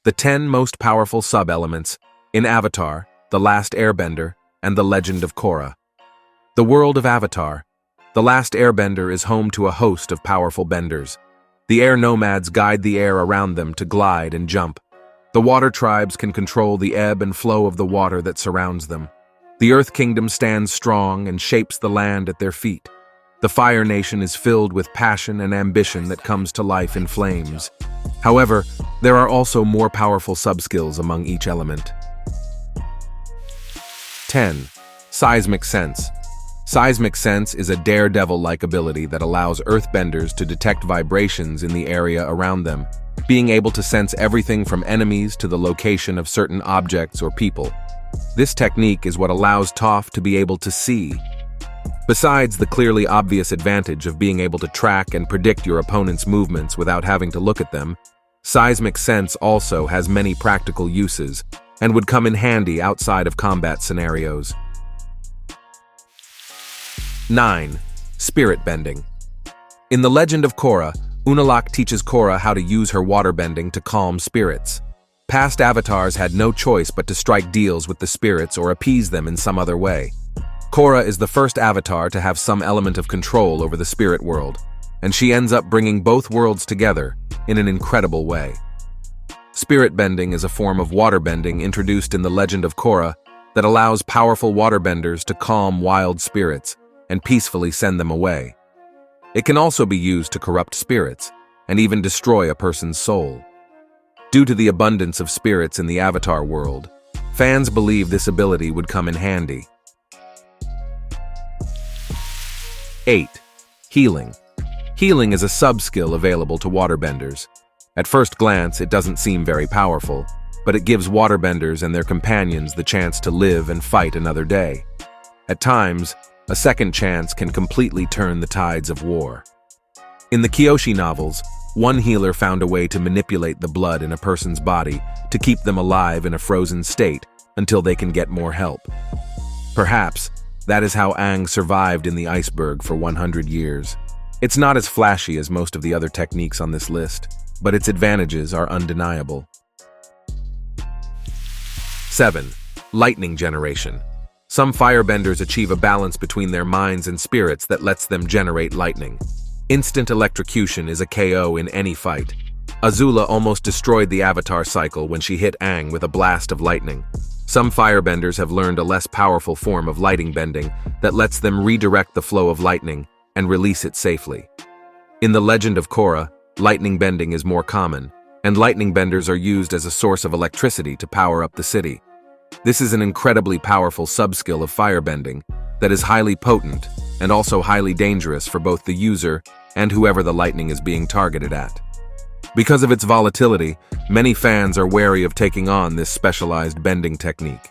The 10 most powerful sub-elements in Avatar, The Last Airbender, and The Legend of Korra. The world of Avatar. The Last Airbender is home to a host of powerful benders. The air nomads guide the air around them to glide and jump. The water tribes can control the ebb and flow of the water that surrounds them. The Earth Kingdom stands strong and shapes the land at their feet. The Fire Nation is filled with passion and ambition that comes to life in flames. However, there are also more powerful subskills among each element. 10. Seismic Sense. Seismic Sense is a daredevil-like ability that allows earthbenders to detect vibrations in the area around them, being able to sense everything from enemies to the location of certain objects or people. This technique is what allows Toph to be able to see. Besides the clearly obvious advantage of being able to track and predict your opponent's movements without having to look at them, Seismic Sense also has many practical uses and would come in handy outside of combat scenarios. 9. Spirit Bending. In The Legend of Korra, Unalaq teaches Korra how to use her water bending to calm spirits. Past avatars had no choice but to strike deals with the spirits or appease them in some other way. Korra is the first avatar to have some element of control over the spirit world, and she ends up bringing both worlds together in an incredible way. Spirit bending is a form of water bending introduced in The Legend of Korra that allows powerful waterbenders to calm wild spirits and peacefully send them away. It can also be used to corrupt spirits and even destroy a person's soul. Due to the abundance of spirits in the Avatar world, fans believe this ability would come in handy. 8. Healing. Healing is a sub-skill available to waterbenders. At first glance, it doesn't seem very powerful, but it gives waterbenders and their companions the chance to live and fight another day. At times, a second chance can completely turn the tides of war. In the Kyoshi novels, one healer found a way to manipulate the blood in a person's body to keep them alive in a frozen state until they can get more help. Perhaps that is how Aang survived in the iceberg for 100 years. It's not as flashy as most of the other techniques on this list, but its advantages are undeniable. 7. Lightning Generation. Some firebenders achieve a balance between their minds and spirits that lets them generate lightning. Instant electrocution is a KO in any fight. Azula almost destroyed the Avatar cycle when she hit Aang with a blast of lightning. Some firebenders have learned a less powerful form of lighting bending that lets them redirect the flow of lightning and release it safely. In The Legend of Korra, lightning bending is more common, and lightning benders are used as a source of electricity to power up the city. This is an incredibly powerful subskill of firebending that is highly potent and also highly dangerous for both the user and whoever the lightning is being targeted at. Because of its volatility, many fans are wary of taking on this specialized bending technique.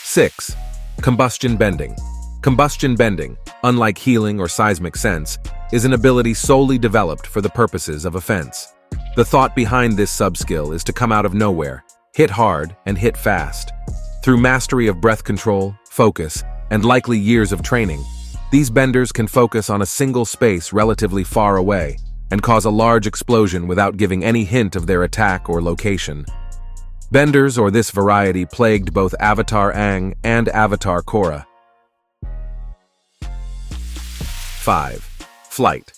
6. Combustion Bending. Combustion bending, unlike healing or seismic sense, is an ability solely developed for the purposes of offense. The thought behind this subskill is to come out of nowhere, hit hard, and hit fast. Through mastery of breath control, focus, and likely years of training, these benders can focus on a single space relatively far away and cause a large explosion without giving any hint of their attack or location. Benders or this variety plagued both Avatar Aang and Avatar Korra. 5. Flight.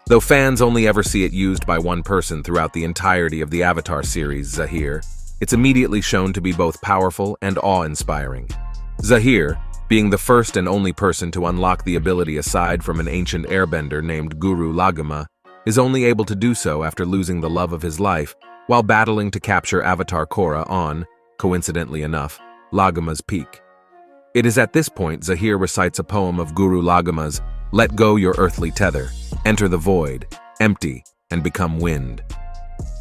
Though fans only ever see it used by one person throughout the entirety of the Avatar series, Zahir, it's immediately shown to be both powerful and awe-inspiring. Zahir, being the first and only person to unlock the ability aside from an ancient airbender named Guru Lagama, is only able to do so after losing the love of his life while battling to capture Avatar Korra on, coincidentally enough, Lagama's peak. It is at this point Zahir recites a poem of Guru Lagama's "Let go your earthly tether, enter the void, empty, and become wind."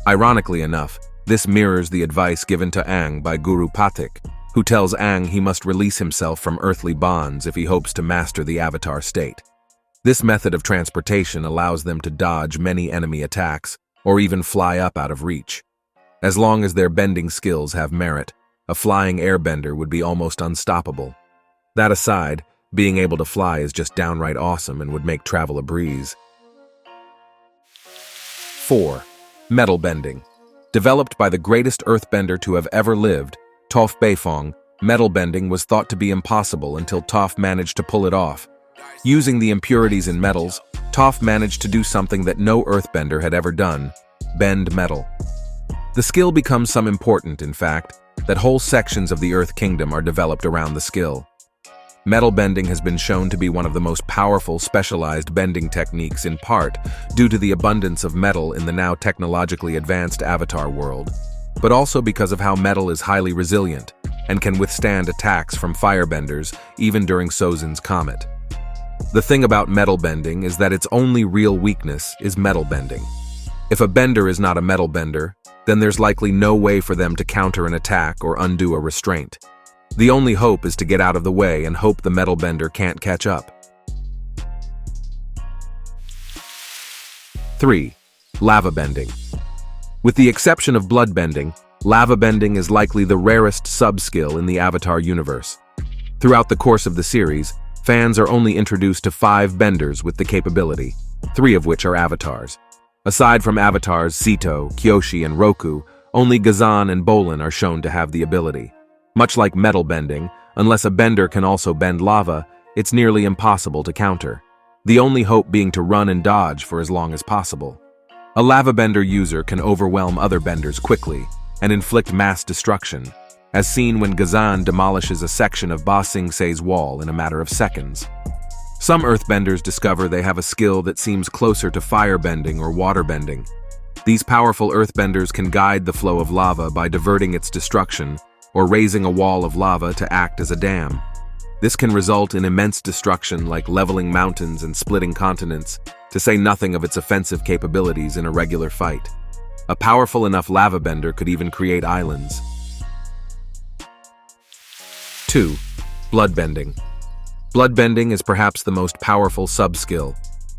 Ironically enough, this mirrors the advice given to Aang by Guru Pathik, who tells Aang he must release himself from earthly bonds if he hopes to master the Avatar state. This method of transportation allows them to dodge many enemy attacks, or even fly up out of reach. As long as their bending skills have merit, a flying airbender would be almost unstoppable. That aside, being able to fly is just downright awesome and would make travel a breeze. 4. Metal bending. Developed by the greatest earthbender to have ever lived, Toph Beifong, metal bending was thought to be impossible until Toph managed to pull it off. Using the impurities in metals, Toph managed to do something that no earthbender had ever done: bend metal. The skill becomes so important, in fact, that whole sections of the Earth Kingdom are developed around the skill. Metal bending has been shown to be one of the most powerful specialized bending techniques, in part due to the abundance of metal in the now technologically advanced Avatar world, but also because of how metal is highly resilient and can withstand attacks from firebenders even during Sozin's comet. The thing about metal bending is that its only real weakness is metal bending. If a bender is not a metal bender, then there's likely no way for them to counter an attack or undo a restraint. The only hope is to get out of the way and hope the metal bender can't catch up. 3. Lava bending. With the exception of blood bending, lava bending is likely the rarest sub-skill in the Avatar universe. Throughout the course of the series, fans are only introduced to 5 benders with the capability, 3 of which are avatars. Aside from avatars Sito, Kyoshi, and Roku, only Gazan and Bolin are shown to have the ability. Much like metal bending, unless a bender can also bend lava, it's nearly impossible to counter, the only hope being to run and dodge for as long as possible. A lava bender user can overwhelm other benders quickly and inflict mass destruction, as seen when Gazan demolishes a section of Ba Sing Se's wall in a matter of seconds. Some earthbenders discover they have a skill that seems closer to firebending or waterbending. These powerful earthbenders can guide the flow of lava by diverting its destruction or raising a wall of lava to act as a dam. This can result in immense destruction like leveling mountains and splitting continents, to say nothing of its offensive capabilities in a regular fight. A powerful enough lava bender could even create islands. 2. Bloodbending. Bloodbending is perhaps the most powerful sub-skill.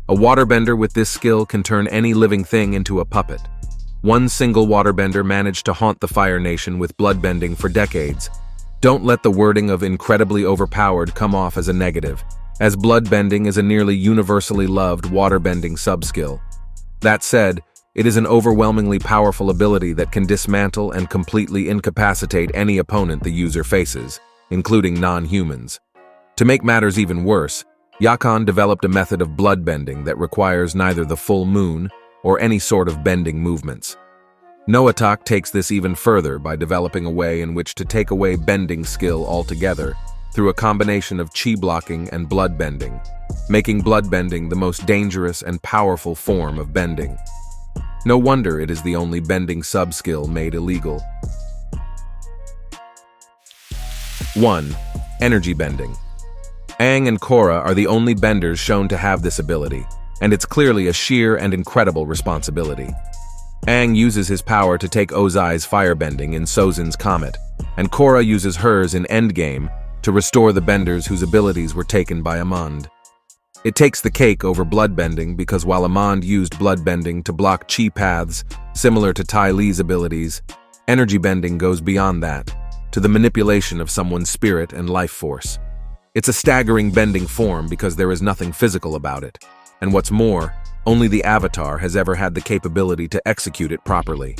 A waterbender with this skill can turn any living thing into a puppet. One single waterbender managed to haunt the Fire Nation with bloodbending for decades. Don't let the wording of incredibly overpowered come off as a negative, as bloodbending is a nearly universally loved waterbending sub-skill. That said, it is an overwhelmingly powerful ability that can dismantle and completely incapacitate any opponent the user faces, including non-humans. To make matters even worse, Yakan developed a method of bloodbending that requires neither the full moon or any sort of bending movements. Noatak takes this even further by developing a way in which to take away bending skill altogether through a combination of chi blocking and bloodbending, making bloodbending the most dangerous and powerful form of bending. No wonder it is the only bending sub-skill made illegal. 1. Energy bending. Aang and Korra are the only benders shown to have this ability, and it's clearly a sheer and incredible responsibility. Aang uses his power to take Ozai's firebending in Sozin's comet, and Korra uses hers in Endgame to restore the benders whose abilities were taken by Amand. It takes the cake over bloodbending because while Amand used bloodbending to block chi paths similar to Ty Lee's abilities, energy bending goes beyond that, to the manipulation of someone's spirit and life force. It's a staggering bending form because there is nothing physical about it. And what's more, only the Avatar has ever had the capability to execute it properly.